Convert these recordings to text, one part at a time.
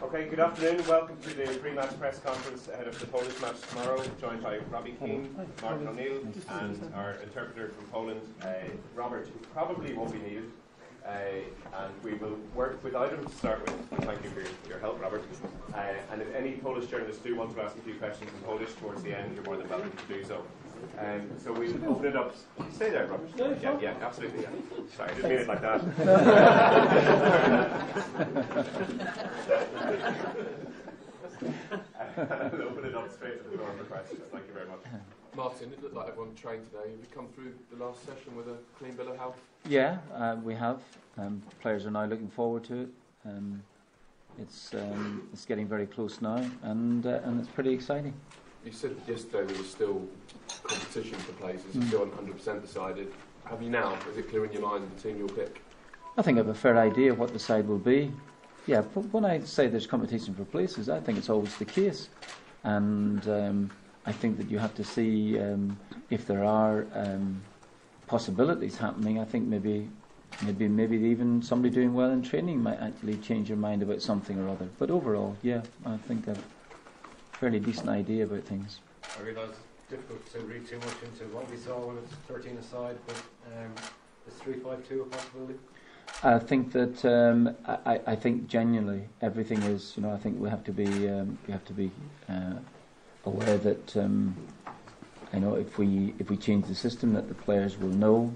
Okay, good afternoon. Welcome to the pre-match press conference ahead of the Polish match tomorrow, joined by Robbie Keane, Martin O'Neill, and our interpreter from Poland, Robert, who probably won't be needed. And we will work with items to start with. Thank you for your help, Robert. And if any Polish journalists do want to ask a few questions in Polish towards the end, you're more than welcome to do so. So we'll open it up. Stay there, Robert. Yeah, absolutely. Yeah. Sorry, I didn't mean it like that. I'll open it up straight to the floor for questions. Thank you very much. Martin, it looked like everyone trained today. Have you come through the last session with a clean bill of health? Yeah, we have. Players are now looking forward to it. It's getting very close now, and it's pretty exciting. You said yesterday there was still competition for places. It's still 100% decided. Have you now? Is it clear in your mind the team you'll pick? I think I have a fair idea of what the side will be. Yeah, but when I say there's competition for places, I think it's always the case, and I think that you have to see if there are possibilities happening. I think maybe even somebody doing well in training might actually change your mind about something or other. But overall, yeah, I think I've a fairly decent idea about things. I realise it's difficult to read too much into what we saw when it's 13 aside, but is 3-5-2 a possibility? I think that I think genuinely everything is. I think we have to be aware that if we change the system, that the players will know.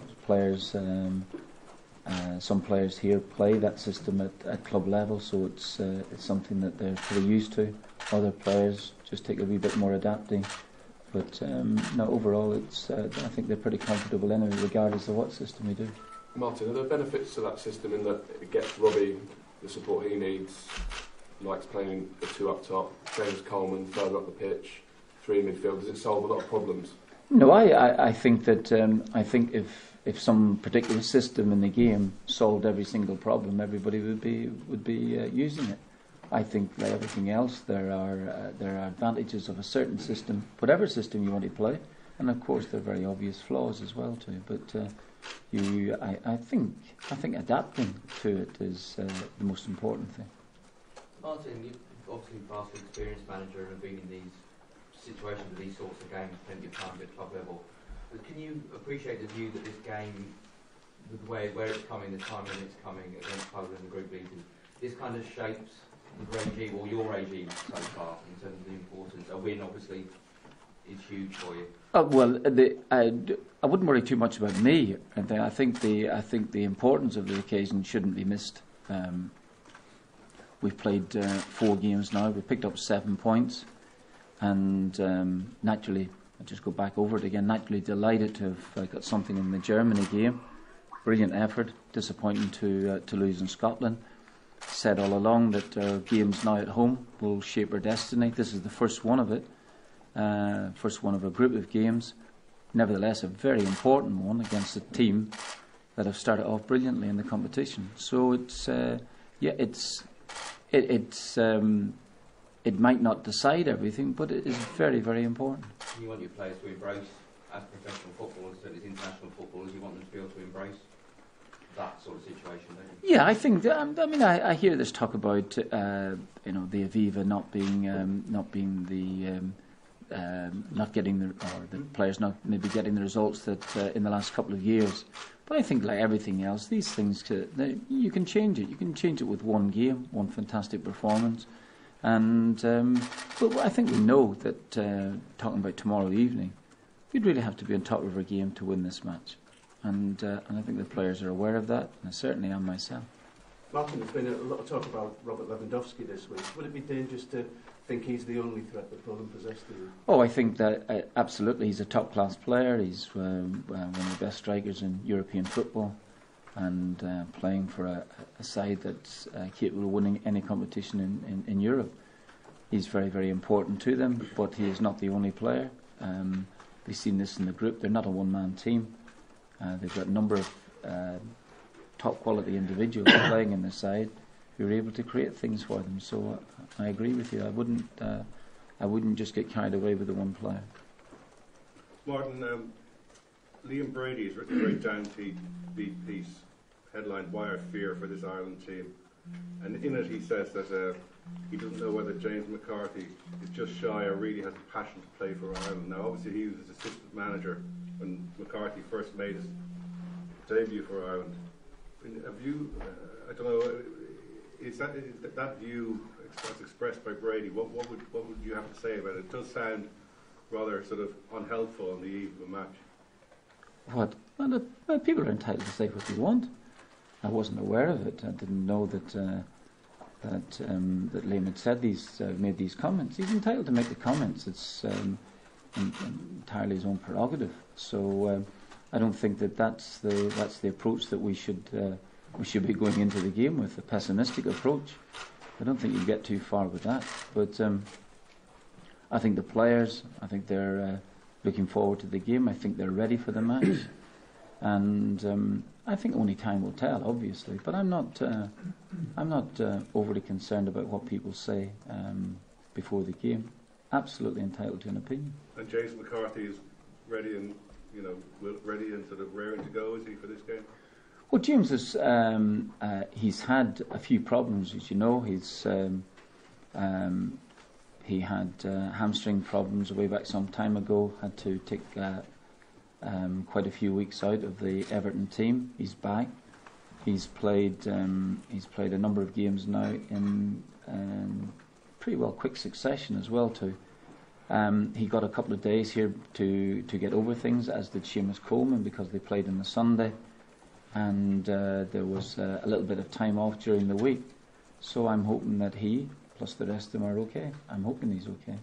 Some players here play that system at club level, so it's something that they're pretty used to. Other players just take a wee bit more adapting, but no, overall, I think they're pretty comfortable anyway, regardless of what system we do. Martin, are there benefits to that system in that it gets Robbie the support he needs, likes playing the two up top, James Coleman further up the pitch, three in midfield? Does it solve a lot of problems? No, I think that if some particular system in the game solved every single problem, everybody would be using it. I think, like everything else, there are advantages of a certain system, whatever system you want to play, and of course there are very obvious flaws as well too. But I think adapting to it is the most important thing. Martin, you've obviously vastly experienced manager and have been in these situations with these sorts of games plenty of times at club level. But can you appreciate the view that this game, with where it's coming, the time when it's coming against Poland in the group league, this kind of shapes the regime, or your regime so far, in terms of the importance? A win, obviously, is huge for you. Well, I wouldn't worry too much about me. I think the importance of the occasion shouldn't be missed. We've played 4 games now. We've picked up 7 points, and naturally, I'll just go back over it again. Naturally delighted to have got something in the Germany game. Brilliant effort. Disappointing to lose in Scotland. Said all along that our games now at home will shape our destiny. This is the first one of it. First one of a group of games. Nevertheless, a very important one against a team that have started off brilliantly in the competition. So it might not decide everything, but it is very, very important. You want your players to embrace, as professional footballers, as international footballers, you want them to be able to embrace that sort of situation, don't you? Yeah, I think. I hear this talk about the Aviva not getting the players not maybe getting the results that in the last couple of years. But I think, like everything else, these things you can change it. You can change it with one game, one fantastic performance, and but I think we know that talking about tomorrow evening, you'd really have to be on top of our game to win this match, and I think the players are aware of that, and I certainly am myself. Martin, there's been a lot of talk about Robert Lewandowski this week. Would it be dangerous to think he's the only threat that Poland possess to you? Oh, I think that absolutely. He's a top-class player. He's one of the best strikers in European football, and playing for a side that's capable of winning any competition in Europe. He's very, very important to them, but he is not the only player. We've seen this in the group. They're not a one-man team. They've got a number of top-quality individuals playing in the side who are able to create things for them. So I agree with you. I wouldn't just get carried away with the one player. Martin, Liam Brady has written a very downbeat piece, headlined "Why Our Fear for this Ireland team." And in it he says that he doesn't know whether James McCarthy is just shy or really has the passion to play for Ireland. Now obviously he was assistant manager when McCarthy first made his debut for Ireland. Have you, I don't know, is that view that's expressed by Brady, what would you have to say about it? It does sound rather sort of unhelpful on the eve of a match. What? Well, people are entitled to say what they want. I wasn't aware of it. I didn't know that Liam had said made these comments. He's entitled to make the comments. It's entirely his own prerogative. So I don't think that's the approach that we should be going into the game with, a pessimistic approach. I don't think you get too far with that. But I think the players, I think they're looking forward to the game. I think they're ready for the match, and I think only time will tell, obviously. But I'm not overly concerned about what people say before the game. Absolutely entitled to an opinion. And James McCarthy is ready and ready and sort of raring to go, is he, for this game? Well, James is. He's had a few problems, as you know. He had hamstring problems way back some time ago. Had to take quite a few weeks out of the Everton team. He's back. He's played a number of games now in pretty well quick succession as well too. He got a couple of days here to get over things, as did Seamus Coleman, because they played on the Sunday, and there was a little bit of time off during the week. So I'm hoping that he, plus the rest of them, are okay. I'm hoping he's okay.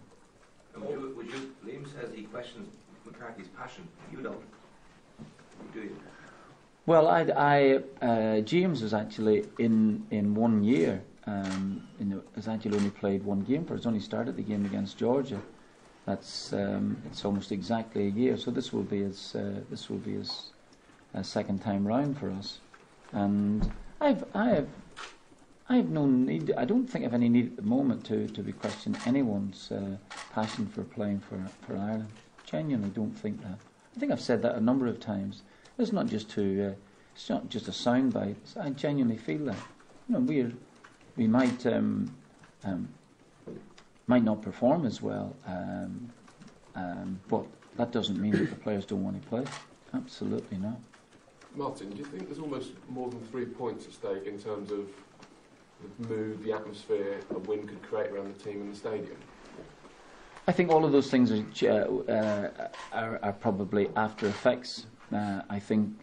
Would you, Liam says he questions McCarthy's passion. You don't, do you? Well, James is actually in 1 year. Has actually only played one game for us. Only started the game against Georgia. That's it's almost exactly a year. So this will be his second time round for us. And I have no need. I don't think I have any need at the moment to be questioning anyone's passion for playing for Ireland. Genuinely don't think that. I think I've said that a number of times. It's not just it's not just a soundbite. I genuinely feel that. We might not perform as well, but that doesn't mean that the players don't want to play. Absolutely not. Martin, do you think there's almost more than 3 points at stake in terms of the mood, the atmosphere a win could create around the team in the stadium? I think all of those things are probably after effects. I think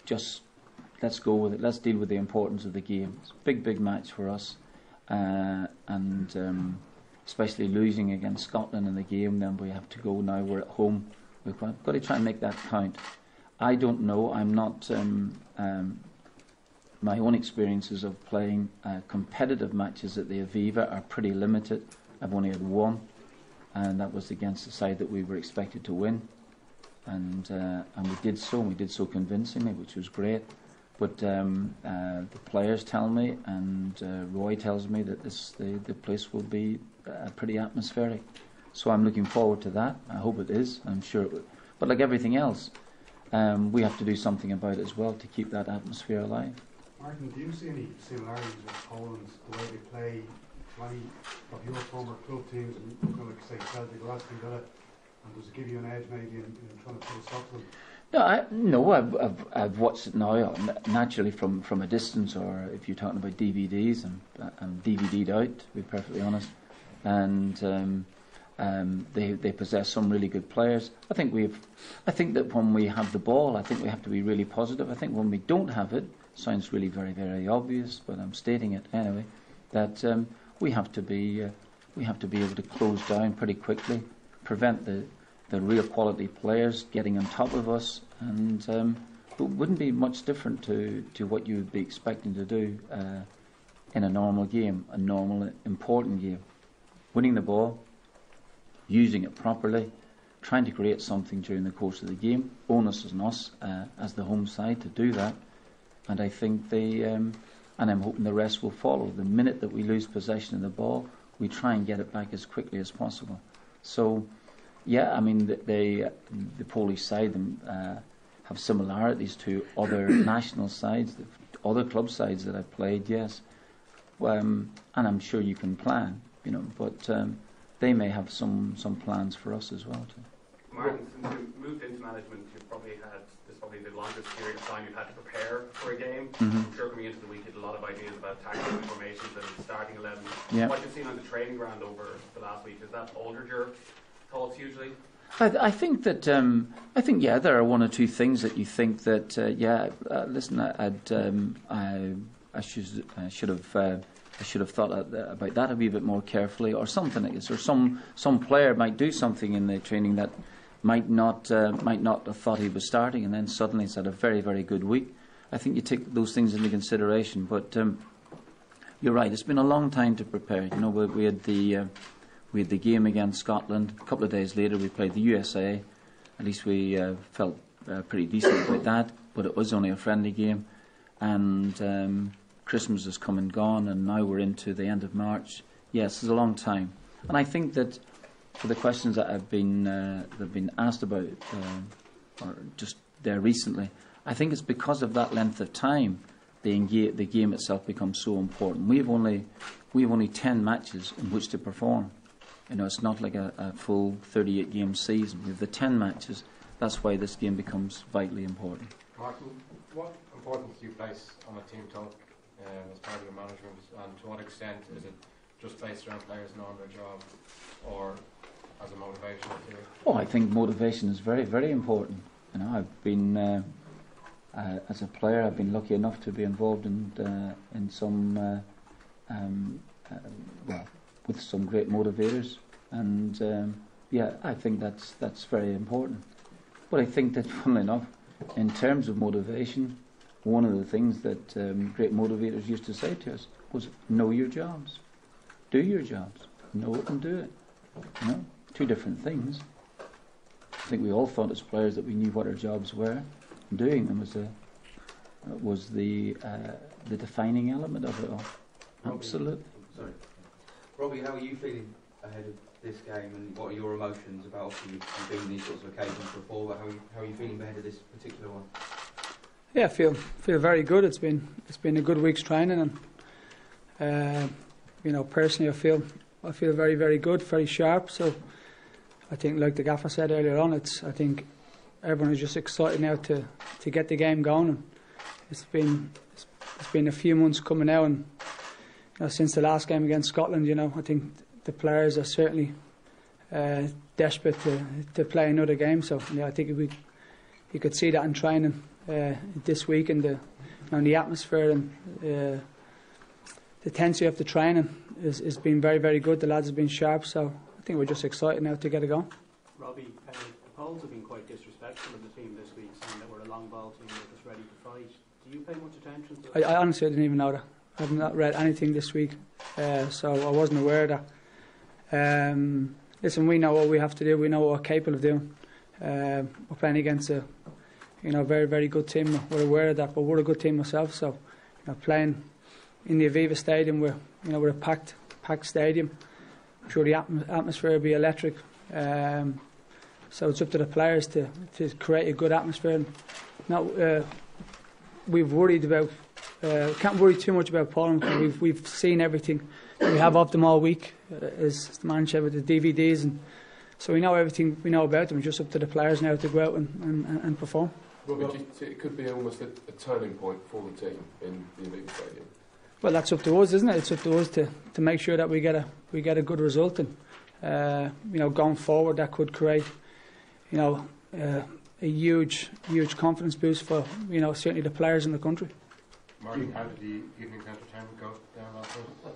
just let's go with it. Let's deal with the importance of the game. It's a big match for us, and especially losing against Scotland in the game. Then we have to go now. We're at home. We've got to try and make that count. I don't know. I'm not. My own experiences of playing competitive matches at the Aviva are pretty limited. I've only had one, and that was against the side that we were expected to win, and we did so. And we did so convincingly, which was great. But the players tell me, and Roy tells me, that the place will be pretty atmospheric. So I'm looking forward to that. I hope it is. I'm sure it will. But like everything else, we have to do something about it as well to keep that atmosphere alive. Martin, do you see any similarities with Poland, the way they play, any of your former club teams, and like say Celtic or Aston Villa, and does it give you an edge maybe in trying to put a stop to them? No, I've watched it now naturally from a distance, or if you're talking about DVDs, I'm DVD'd out, to be perfectly honest, and they possess some really good players. I think that when we have the ball, I think we have to be really positive. I think when we don't have it, sounds really very, very obvious, but I'm stating it anyway, that we have to be able to close down pretty quickly, prevent the real quality players getting on top of us, and it wouldn't be much different to what you would be expecting to do in a normal game, a normal important game. Winning the ball, using it properly, trying to create something during the course of the game. Onus is on us as the home side to do that, and I think and I'm hoping the rest will follow. The minute that we lose possession of the ball, we try and get it back as quickly as possible. So, yeah, I mean, the Polish side have similarities to other national sides, other club sides that I've played, yes. and I'm sure you can plan, but they may have some plans for us as well too. Martin, since you moved into management, this is probably the longest period of time you've had to prepare for a game. I'm sure coming into the week you had a lot of ideas about tactical formations and starting 11. Yeah. What you've seen on the training ground over the last week, has that altered your thoughts hugely? I think that there are one or two things that you think that listen, I should have thought about that a wee bit more carefully, or something like this, or some player might do something in the training that might not have thought he was starting, and then suddenly he's had a very, very good week. I think you take those things into consideration, but you're right. It's been a long time to prepare. We had the game against Scotland. A couple of days later, we played the USA. At least we felt pretty decent about that, but it was only a friendly game, and Christmas has come and gone, and now we're into the end of March. Yes, it's a long time, and I think that for the questions that have been asked about, or just there recently, I think it's because of that length of time the game itself becomes so important. We have only 10 matches in which to perform. It's not like a full 38 game season. We have the 10 matches. That's why this game becomes vitally important. Martin, what importance do you place on a team talk as part of your management, and to what extent is it just based around players knowing their job, or as a motivational tool? Oh, I think motivation is very, very important. I've been as a player, I've been lucky enough to be involved in some with some great motivators, and I think that's very important. But I think that, funnily enough, in terms of motivation, one of the things that great motivators used to say to us was, know your jobs, do your jobs, know it and do it. Two different things. I think we all thought as players that we knew what our jobs were. Doing them was the defining element of it all. Robbie, Absolutely. Sorry, Robbie, how are you feeling ahead of this game, and what are your emotions about? Obviously, you've been in these sorts of occasions before, but how are you feeling ahead of this particular one? Yeah, I feel very good. It's been a good week's training, and personally, I feel very, very good, very sharp. So I think, like the gaffer said earlier on, I think everyone is just excited now to get the game going. And it's been a few months coming out, and since the last game against Scotland, I think the players are certainly desperate to play another game. So I think you could see that in training this week, and the atmosphere and the intensity of the training has been very, very good. The lads have been sharp, so I think we're just excited now to get it going. Robbie, the Poles have been quite disrespectful of the team this week, saying that we're a long ball team, we're just ready to fight. Do you pay much attention to that? I honestly didn't even know that. I've not read anything this week, so I wasn't aware of that. Listen, we know what we have to do. We know what we're capable of doing. We're playing against a very, very good team. We're aware of that, but we're a good team ourselves. So playing in the Aviva Stadium, we're a packed stadium. I'm sure the atmosphere will be electric. So it's up to the players to create a good atmosphere. We've worried about. Can't worry too much about Poland. We've seen everything we have of them all week, as the man said, with the DVDs, and so we know everything we know about them. It's just up to the players now to go out and perform. Robbie, it could be almost a turning point for the team in the Aviva Stadium. Well, that's up to us, isn't it? It's up to us to make sure that we get a good result, and going forward, that could create a huge confidence boost for certainly the players in the country. Martin, how did the evening's entertainment go down last night?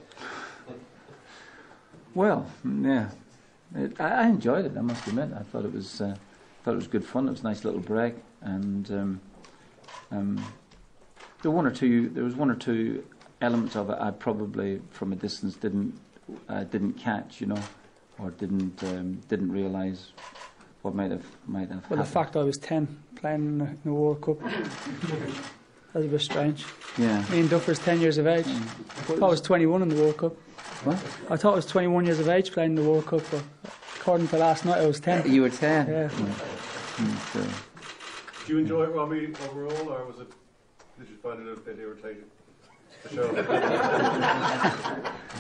Well, yeah, I enjoyed it. I must admit, I thought it was good fun. It was a nice little break, and there was one or two elements of it I probably from a distance didn't catch, or didn't realise what might have Well, happened. the fact I was 10 playing in the World Cup. That's a bit strange. Yeah. Me and Duffer's 10 years of age. I thought I was 21 in the World Cup. What? I thought I was 21 years of age playing in the World Cup, but according to last night I was 10. You were 10? Yeah. So. Did you enjoy it, Robbie, overall, or did you find it a bit irritating? For sure.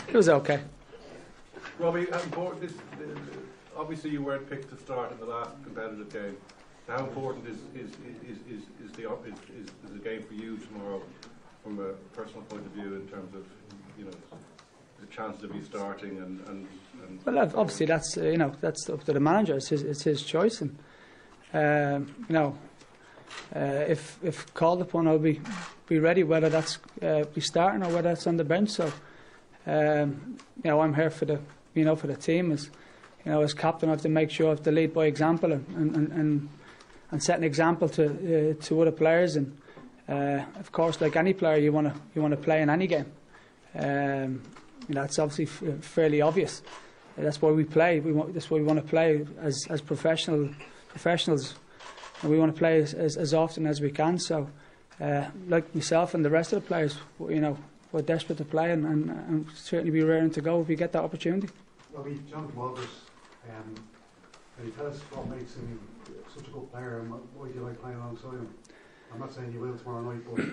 It was okay. Robbie, how important is, obviously you weren't picked to start in the last competitive game. How important is the game for you tomorrow from a personal point of view in terms of, you know, the chances of you starting and Well, obviously that's that's up to the manager. It's his choice, and if called upon, I'll be ready, whether that's be starting or whether that's on the bench. So I'm here for the for the team. As captain, I have to make sure I have to lead by example and set an example to other players. And of course, like any player, you want to play in any game. That's obviously fairly obvious. That's why we play. That's why we want to play as professionals. And we want to play as often as we can. So, like myself and the rest of the players, we're desperate to play and certainly be raring to go if we get that opportunity. Robbie, Jonathan Walters, can you tell us what makes him such a good player and why do you like playing alongside him? I'm not saying you will tomorrow night, but...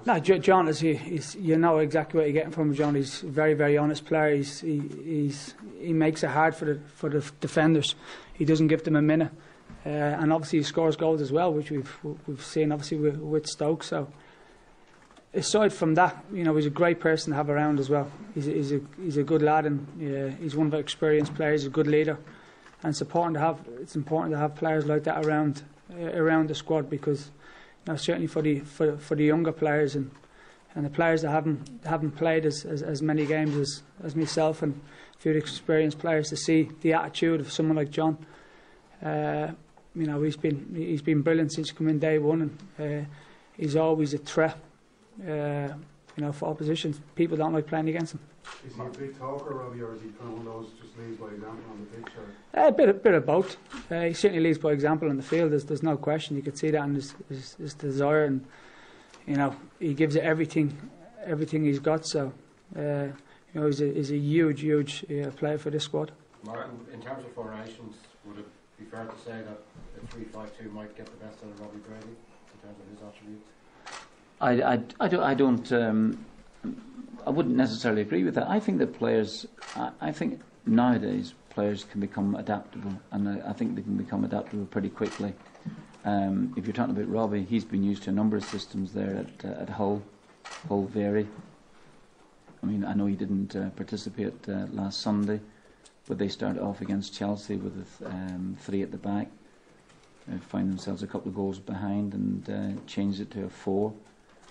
No, John is you know exactly what you're getting from John. He's a very, very honest player. He makes it hard for the defenders. He doesn't give them a minute, and obviously he scores goals as well, which we've seen obviously with Stoke. So aside from that, he's a great person to have around as well. He's a good lad, and he's one of our experienced players. He's a good leader, and it's important to have players like that around the squad, because certainly for the younger players and the players that haven't played as many games as myself and a few experienced players, to see the attitude of someone like John. He's been brilliant since coming day one, and he's always a threat. For opposition. People don't like playing against him. Is he a big talker, Robbie, or is he kind of one of those just leads by example on the pitch? A bit of both. He certainly leads by example on the field. There's no question. You could see that in his desire, and he gives it everything he's got. So he's a huge player for this squad. Martin, in terms of formations, would it be fair to say that a 3-5-2 might get the best out of Robbie Brady in terms of his attributes? I wouldn't necessarily agree with that. I think that I think nowadays players can become adaptable, and I think they can become adaptable pretty quickly. If you're talking about Robbie, he's been used to a number of systems there at Hull vary. I mean, I know he didn't participate last Sunday, but they started off against Chelsea with 3 at the back. Find themselves a couple of goals behind and changed it to a 4.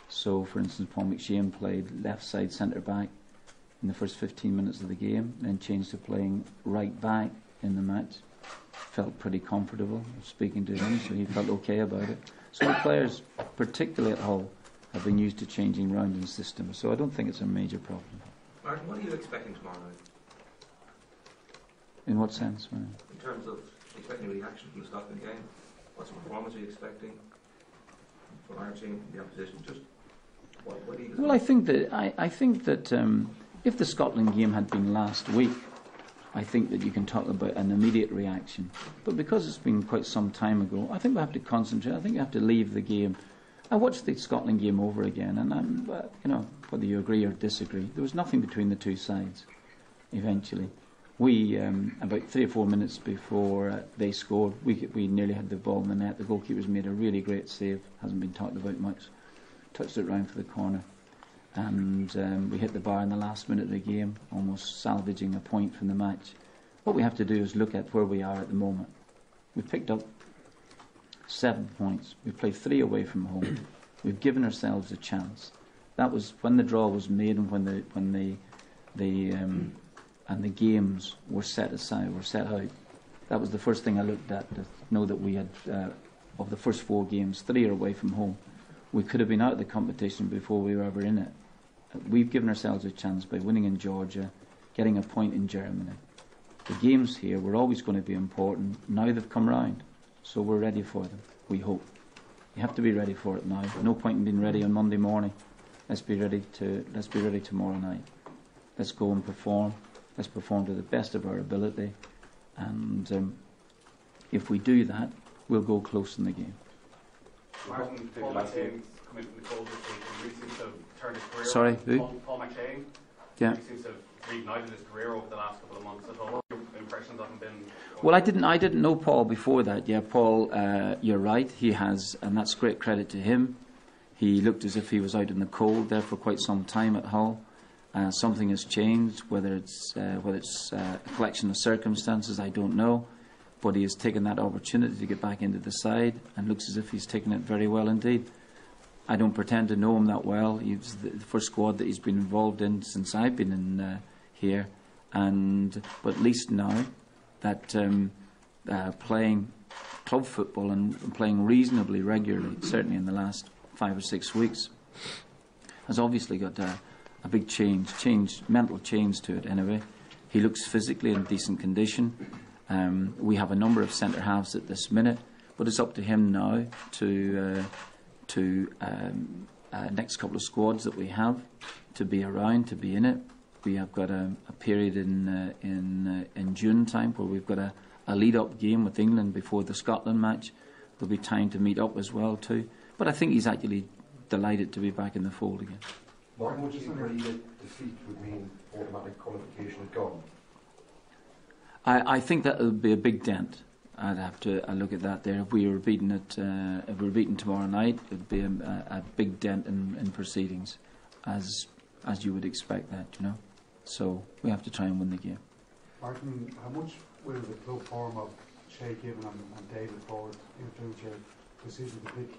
So, for instance, Paul McShane played left side centre back in the first 15 minutes of the game, then changed to playing right back in the match. Felt pretty comfortable speaking to him, so he felt okay about it. So the players, particularly at Hull, have been used to changing round in systems. So I don't think it's a major problem. Martin, what are you expecting tomorrow night? In what sense? In terms of expecting a reaction from the Scotland game, what sort of performance are you expecting from our team, the opposition? Just what do you? Well, I think that if the Scotland game had been last week, I think that you can talk about an immediate reaction. But because it's been quite some time ago, I think we have to concentrate. I think we have to leave the game. I watched the Scotland game over again, and whether you agree or disagree, there was nothing between the two sides. Eventually, we about 3 or 4 minutes before they scored, we nearly had the ball in the net. The goalkeeper's made a really great save. Hasn't been talked about much. Touched it round for the corner, and we hit the bar in the last minute of the game, almost salvaging a point from the match. What we have to do is look at where we are at the moment. We've picked up 7 points. We've played 3 away from home. We've given ourselves a chance. That was when the draw was made, and when the games were set out. That was the first thing I looked at, to know that we had of the first 4 games, 3 are away from home. We could have been out of the competition before we were ever in it. We've given ourselves a chance by winning in Georgia, getting a point in Germany. The games here were always going to be important. Now they've come round, so we're ready for them, we hope. You have to be ready for it now. No point in being ready on Monday morning. Let's be ready tomorrow night. Let's go and perform. Let's perform to the best of our ability. And if we do that, we'll go close in the game. Martin, Paul McShane's come in from the cold this week, and he really seems to have turned his career Sorry, around. who? Paul McShane. Yeah. He seems to have reignited his career over the last couple of months. What your impressions of him been? Well, I didn't know Paul before that. Yeah, Paul, you're right. He has, and that's great credit to him. He looked as if he was out in the cold there for quite some time at Hull. Something has changed, whether it's a collection of circumstances, I don't know. But he has taken that opportunity to get back into the side and looks as if he's taken it very well indeed. I don't pretend to know him that well. He's the first squad that he's been involved in since I've been in here. But at least now that playing club football and playing reasonably regularly, certainly in the last 5 or 6 weeks, has obviously got a big mental change to it anyway. He looks physically in decent condition. We have a number of centre halves at this minute, but it's up to him now to next couple of squads that we have to be around, to be in it. We have got a period in June time where we've got a lead-up game with England before the Scotland match. There'll be time to meet up as well too. But I think he's actually delighted to be back in the fold again. Martin, would you agree that defeat would mean automatic qualification had gone? I think that would be a big dent. I'd have to look at that there. If we were beaten tomorrow night, it would be a big dent in proceedings, as you would expect that, you know. So we have to try and win the game. Martin, how much will the club form of Shay Given and David Ford influence your decision to pick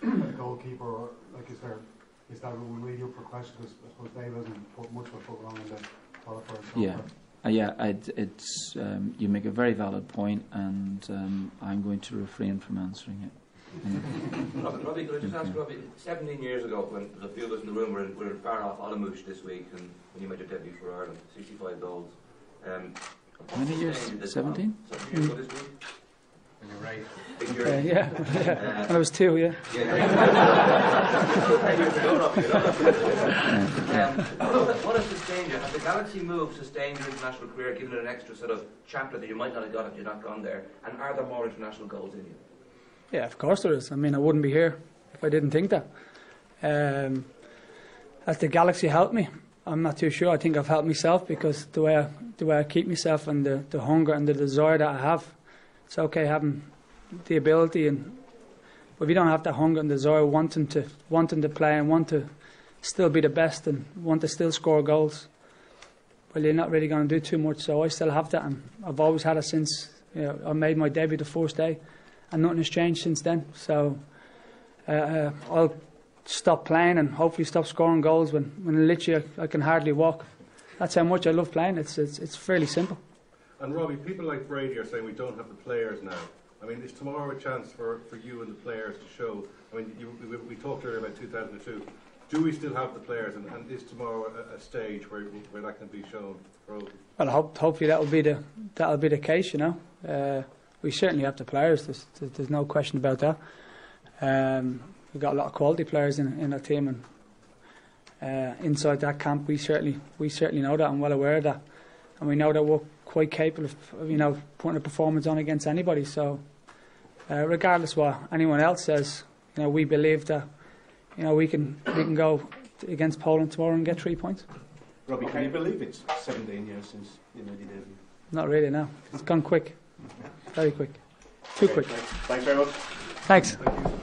a goalkeeper? Or, like, is that really up for question? Because I suppose David hasn't put much of a foot wrong in the qualifiers. It's you make a very valid point, and I'm going to refrain from answering it. Robbie, could I just ask Robbie, 17 years ago, when a few of us in the room were in far off Olamush this week, and when you made your debut for Ireland, 65 goals. How many years? 17? 17 years ago this week? And you're right. Yeah. I was 2, yeah. What has sustained you? Has the Galaxy move sustained your international career, given it an extra sort of chapter that you might not have got if you'd not gone there? And are there more international goals in you? Yeah, of course there is. I mean, I wouldn't be here if I didn't think that. Has the Galaxy helped me? I'm not too sure. I think I've helped myself, because the way I keep myself and the hunger and the desire that I have, it's okay having the ability, but if you don't have the hunger and desire, wanting to play and want to still be the best and want to still score goals, well, you're not really going to do too much. So I still have that, and I've always had it since I made my debut the first day, and nothing has changed since then. So I'll stop playing and hopefully stop scoring goals when literally I can hardly walk. That's how much I love playing. It's fairly simple. And Robbie, people like Brady are saying we don't have the players now. I mean, is tomorrow a chance for you and the players to show? I mean, we talked earlier about 2002. Do we still have the players, and is tomorrow a stage where that can be shown? Well, hopefully that'll be the case. You know, we certainly have the players. There's no question about that. We've got a lot of quality players in our team, and inside that camp, we certainly know that. I'm well aware of that, and we know that we're quite capable of putting a performance on against anybody. So regardless what anyone else says, we believe that we can go against Poland tomorrow and get 3 points. Robbie, can you believe it's 17 years since you made your debut? Not really, no. It's gone quick, very quick, too quick. Thanks very much. Thanks. Thank you.